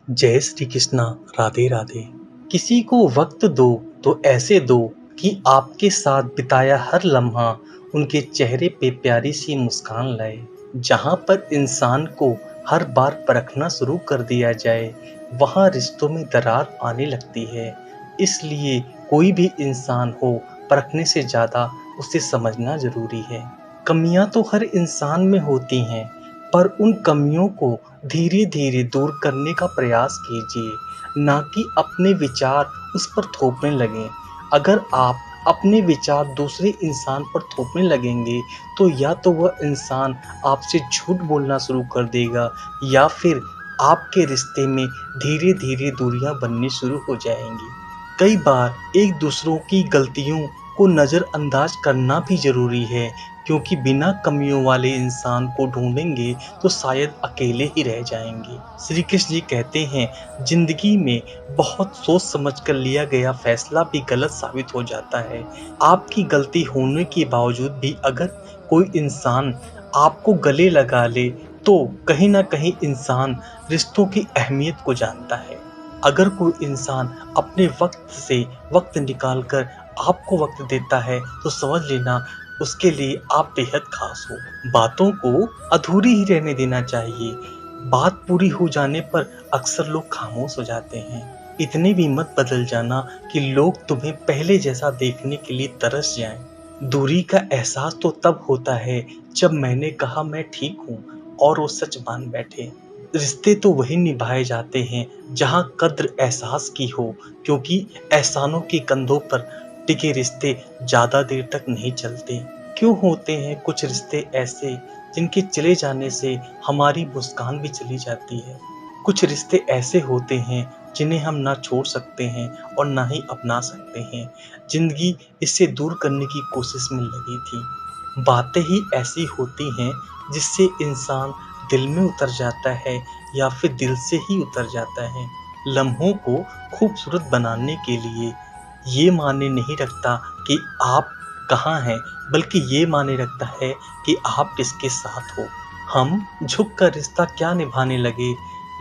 जय श्री कृष्णा। राधे राधे। किसी को वक्त दो तो ऐसे दो कि आपके साथ बिताया हर लम्हा उनके चेहरे पे प्यारी सी मुस्कान लाए। जहाँ पर इंसान को हर बार परखना शुरू कर दिया जाए, वहाँ रिश्तों में दरार आने लगती है। इसलिए कोई भी इंसान हो, परखने से ज़्यादा उसे समझना ज़रूरी है। कमियां तो हर इंसान में होती हैं, पर उन कमियों को धीरे धीरे दूर करने का प्रयास कीजिए, ना कि अपने विचार उस पर थोपने लगें। अगर आप अपने विचार दूसरे इंसान पर थोपने लगेंगे, तो या तो वह इंसान आपसे झूठ बोलना शुरू कर देगा, या फिर आपके रिश्ते में धीरे धीरे दूरियां बननी शुरू हो जाएंगी। कई बार एक दूसरों की गलतियों को नज़रअंदाज करना भी ज़रूरी है, क्योंकि बिना कमियों वाले इंसान को ढूंढेंगे तो शायद अकेले ही रह जाएंगे। श्री कृष्ण जी कहते हैं, जिंदगी में बहुत सोच समझ कर लिया गया फैसला भी गलत साबित हो जाता है। आपकी गलती होने के बावजूद भी अगर कोई इंसान आपको गले लगा ले, तो कहीं ना कहीं इंसान रिश्तों की अहमियत को जानता है। अगर कोई इंसान अपने वक्त से वक्त निकाल कर आपको वक्त देता है, तो समझ लेना उसके लिए आप बेहद खास हो। बातों को अधूरी ही रहने देना चाहिए। बात पूरी हो जाने पर अक्सर लोग खामोश हो जाते हैं। इतने भी मत बदल जाना कि लोग तुम्हें पहले जैसा देखने के लिए तरस जाएं। दूरी का एहसास तो तब होता है जब मैंने कहा मैं ठीक हूँ और वो सच मान बैठे। रिश्ते तो वही निभाए जाते हैं जहाँ कद्र एहसास की हो, क्योंकि एहसानों के कंधों पर टिके रिश्ते ज्यादा देर तक नहीं चलते। क्यों होते हैं कुछ रिश्ते ऐसे जिनके चले जाने से हमारी मुस्कान भी चली जाती है। कुछ रिश्ते ऐसे होते हैं जिन्हें हम ना छोड़ सकते हैं और ना ही अपना सकते हैं। जिंदगी इससे दूर करने की कोशिश में लगी थी। बातें ही ऐसी होती हैं जिससे इंसान दिल में उतर जाता है, या फिर दिल से ही उतर जाता है। लम्हों को खूबसूरत बनाने के लिए ये मायने नहीं रखता कि आप कहाँ हैं, बल्कि ये मायने रखता है कि आप किसके साथ हो। हम झुक कर रिश्ता क्या निभाने लगे,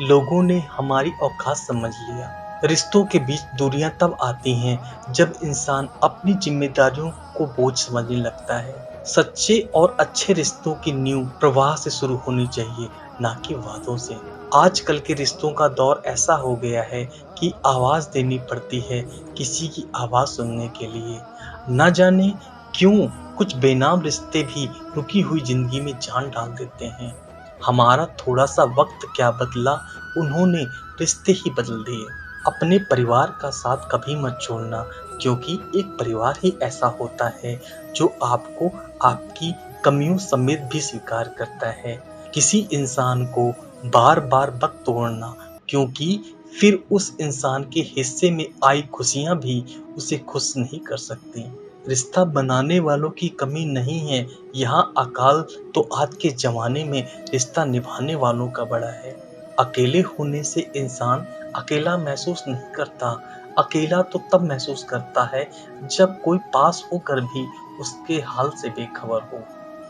लोगों ने हमारी औकात समझ लिया। रिश्तों के बीच दूरियां तब आती हैं जब इंसान अपनी जिम्मेदारियों को बोझ समझने लगता है। सच्चे और अच्छे रिश्तों की नींव प्रवाह से शुरू होनी चाहिए, ना कि वादों से। आजकल के रिश्तों का दौर ऐसा हो गया है कि आवाज देनी पड़ती है किसी की आवाज सुनने के लिए। न जाने क्यों कुछ बेनाम रिश्ते भी रुकी हुई जिंदगी में जान डाल देते हैं। हमारा थोड़ा सा वक्त क्या बदला, उन्होंने रिश्ते ही बदल दिए। अपने परिवार का साथ कभी मत छोड़ना, क्योंकि एक परिवार ही ऐसा होता है जो आपको आपकी कमियों समेत भी स्वीकार करता है। किसी इंसान को बार बार मत तोड़ना, क्योंकि फिर उस इंसान के हिस्से में आई खुशियां भी उसे खुश नहीं कर सकती। रिश्ता बनाने वालों की कमी नहीं है, यहाँ अकाल तो आज के जमाने में रिश्ता निभाने वालों का बड़ा है। अकेले होने से इंसान अकेला महसूस नहीं करता। अकेला तो तब महसूस करता है जब कोई पास होकर भी उसके हाल से बेखबर हो।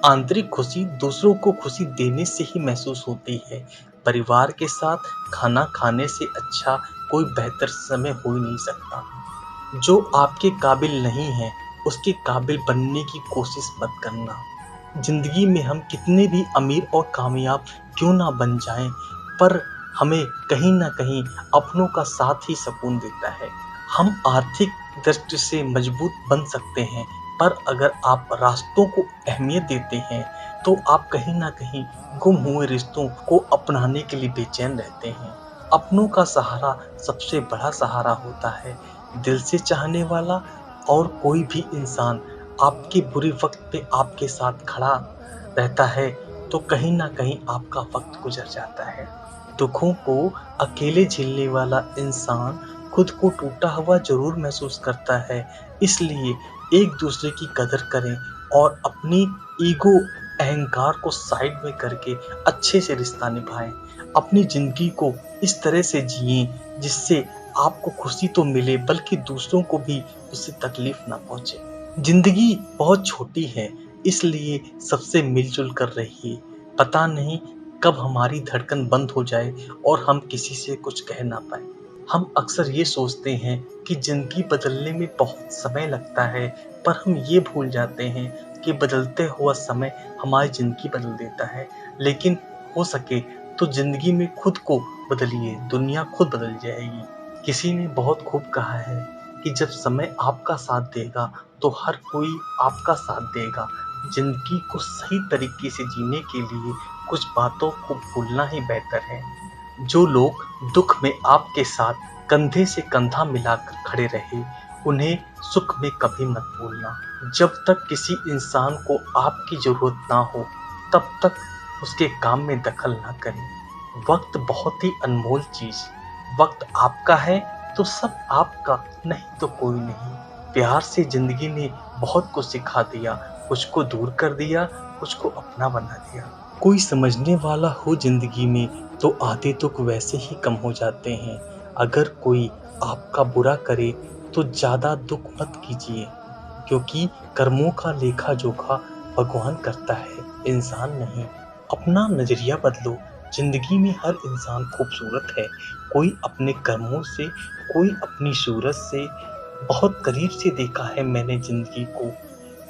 आंतरिक खुशी दूसरों को खुशी देने से ही महसूस होती है। परिवार के साथ खाना खाने से अच्छा कोई बेहतर समय हो ही नहीं सकता। जो आपके काबिल नहीं है, उसके काबिल बनने की कोशिश मत करना। जिंदगी में हम कितने भी अमीर और कामयाब क्यों ना बन जाएं, पर हमें कहीं ना कहीं अपनों का साथ ही सुकून देता है। हम आर्थिक दृष्टि से मजबूत बन सकते हैं, पर अगर आप रास्तों को अहमियत देते हैं, तो आप कहीं ना कहीं गुम हुए रिश्तों को अपनाने के लिए बेचैन रहते हैं। अपनों का सहारा सबसे बड़ा सहारा होता है। दिल से चाहने वाला और कोई भी इंसान आपके बुरे वक्त पे आपके साथ खड़ा रहता है, तो कहीं ना कहीं आपका वक्त गुजर जाता है। दुखों को अकेले झेलने वाला इंसान खुद को टूटा हुआ जरूर महसूस करता है। इसलिए एक दूसरे की कदर करें और अपनी ईगो, अहंकार को साइड में करके अच्छे से रिश्ता निभाएं। अपनी जिंदगी को इस तरह से जिएं जिससे आपको खुशी तो मिले, बल्कि दूसरों को भी उससे तकलीफ ना पहुंचे। जिंदगी बहुत छोटी है, इसलिए सबसे मिलजुल कर रहिए। पता नहीं कब हमारी धड़कन बंद हो जाए और हम किसी से कुछ कह ना पाए। हम अक्सर ये सोचते हैं कि ज़िंदगी बदलने में बहुत समय लगता है, पर हम ये भूल जाते हैं कि बदलते हुआ समय हमारी ज़िंदगी बदल देता है। लेकिन हो सके तो ज़िंदगी में खुद को बदलिए, दुनिया खुद बदल जाएगी। किसी ने बहुत खूब कहा है कि जब समय आपका साथ देगा तो हर कोई आपका साथ देगा। ज़िंदगी को सही तरीके से जीने के लिए कुछ बातों को भूलना ही बेहतर है। जो लोग दुख में आपके साथ कंधे से कंधा मिलाकर खड़े रहे, उन्हें सुख में कभी मत भूलना। जब तक किसी इंसान को आपकी ज़रूरत ना हो, तब तक उसके काम में दखल ना करें। वक्त बहुत ही अनमोल चीज़। वक्त आपका है तो सब आपका, नहीं तो कोई नहीं। प्यार से ज़िंदगी ने बहुत कुछ सिखा दिया, कुछ को दूर कर दिया, कुछ को अपना बना दिया। कोई समझने वाला हो ज़िंदगी में तो आधे दुख वैसे ही कम हो जाते हैं। अगर कोई आपका बुरा करे तो ज़्यादा दुख मत कीजिए, क्योंकि कर्मों का लेखा जोखा भगवान करता है, इंसान नहीं। अपना नजरिया बदलो। जिंदगी में हर इंसान खूबसूरत है, कोई अपने कर्मों से, कोई अपनी सूरत से। बहुत करीब से देखा है मैंने जिंदगी को,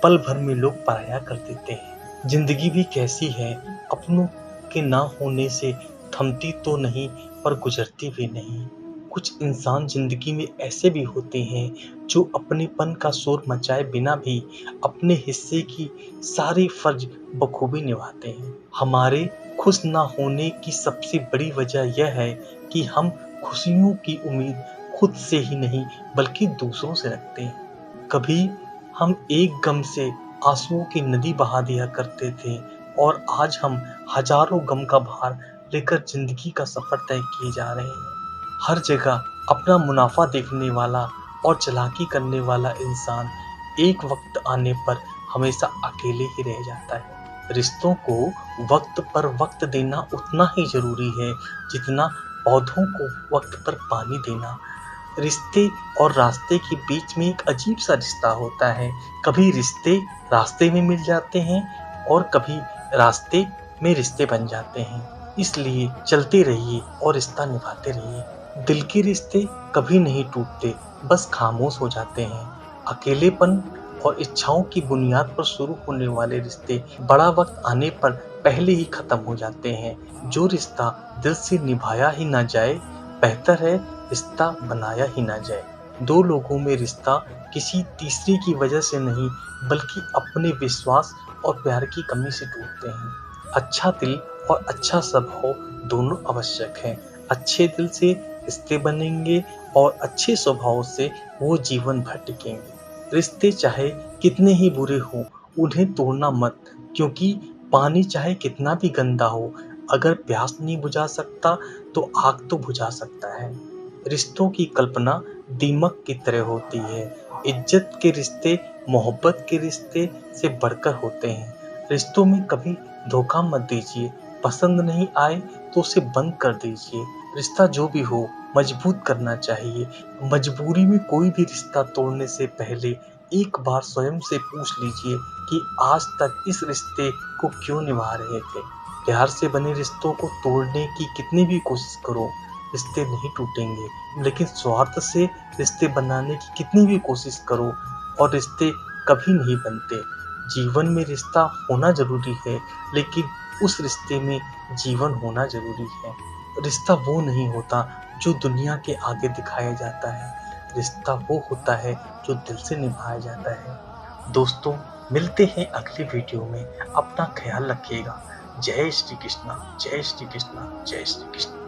पल भर में लोग पराया कर देते हैं। जिंदगी भी कैसी है, अपनों के ना होने से थमती तो नहीं पर गुजरती भी नहीं। कुछ इंसान जिंदगी में ऐसे भी होते हैं जो अपनेपन का शोर मचाए बिना भी अपने हिस्से की सारी फर्ज बखूबी निभाते हैं। हमारे खुश ना होने की सबसे बड़ी वजह यह है कि हम खुशियों की उम्मीद खुद से ही नहीं बल्कि दूसरों से रखते हैं। कभी हम एक गम से आंसुओं की नदी बहा दिया करते थे और आज हम हजारों गम का भार लेकर जिंदगी का सफर तय किए जा रहे हैं। हर जगह अपना मुनाफा देखने वाला और चालाकी करने वाला इंसान एक वक्त आने पर हमेशा अकेले ही रह जाता है। रिश्तों को वक्त पर वक्त देना उतना ही जरूरी है जितना पौधों को वक्त पर पानी देना। रिश्ते और रास्ते के बीच में एक अजीब सा रिश्ता होता है। कभी रिश्ते रास्ते में मिल जाते हैं और कभी रास्ते में रिश्ते बन जाते हैं। इसलिए चलते रहिए और रिश्ता निभाते रहिए। दिल के रिश्ते कभी नहीं टूटते, बस खामोश हो जाते हैं। अकेलेपन और इच्छाओं की बुनियाद पर शुरू होने वाले रिश्ते बड़ा वक्त आने पर पहले ही खत्म हो जाते हैं। जो रिश्ता दिल से निभाया ही ना जाए, बेहतर है रिश्ता बनाया ही ना जाए। दो लोगों में रिश्ता किसी तीसरे की वजह से नहीं बल्कि अपने विश्वास और प्यार की कमी से टूटते हैं। अच्छा दिल और अच्छा स्वभाव दोनों आवश्यक हैं। अच्छे दिल से रिश्ते बनेंगे और अच्छे स्वभाव से वो जीवन भर टिकेंगे। रिश्ते चाहे कितने ही बुरे हों, उन्हें तोड़ना मत, क्योंकि पानी चाहे कितना भी गंदा हो, अगर प्यास नहीं बुझा सकता तो आग तो बुझा सकता है। रिश्तों की कल्पना दीमक की तरह होती है। इज्जत के रिश्ते मोहब्बत के रिश्ते से बढ़कर होते हैं। रिश्तों में कभी धोखा मत दीजिए। पसंद नहीं आए तो उसे बंद कर दीजिए। रिश्ता जो भी हो मजबूत करना चाहिए। मजबूरी में कोई भी रिश्ता तोड़ने से पहले एक बार स्वयं से पूछ लीजिए कि आज तक इस रिश्ते को क्यों निभा रहे थे। प्यार से बने रिश्तों को तोड़ने की कितनी भी कोशिश करो, रिश्ते नहीं टूटेंगे। लेकिन स्वार्थ से रिश्ते बनाने की कितनी भी कोशिश करो और रिश्ते कभी नहीं बनते। जीवन में रिश्ता होना जरूरी है, लेकिन उस रिश्ते में जीवन होना जरूरी है। रिश्ता वो नहीं होता जो दुनिया के आगे दिखाया जाता है। रिश्ता वो होता है जो दिल से निभाया जाता है। दोस्तों, मिलते हैं अगली वीडियो में। अपना ख्याल रखिएगा। जय श्री कृष्णा, जय श्री कृष्णा, जय श्री कृष्णा।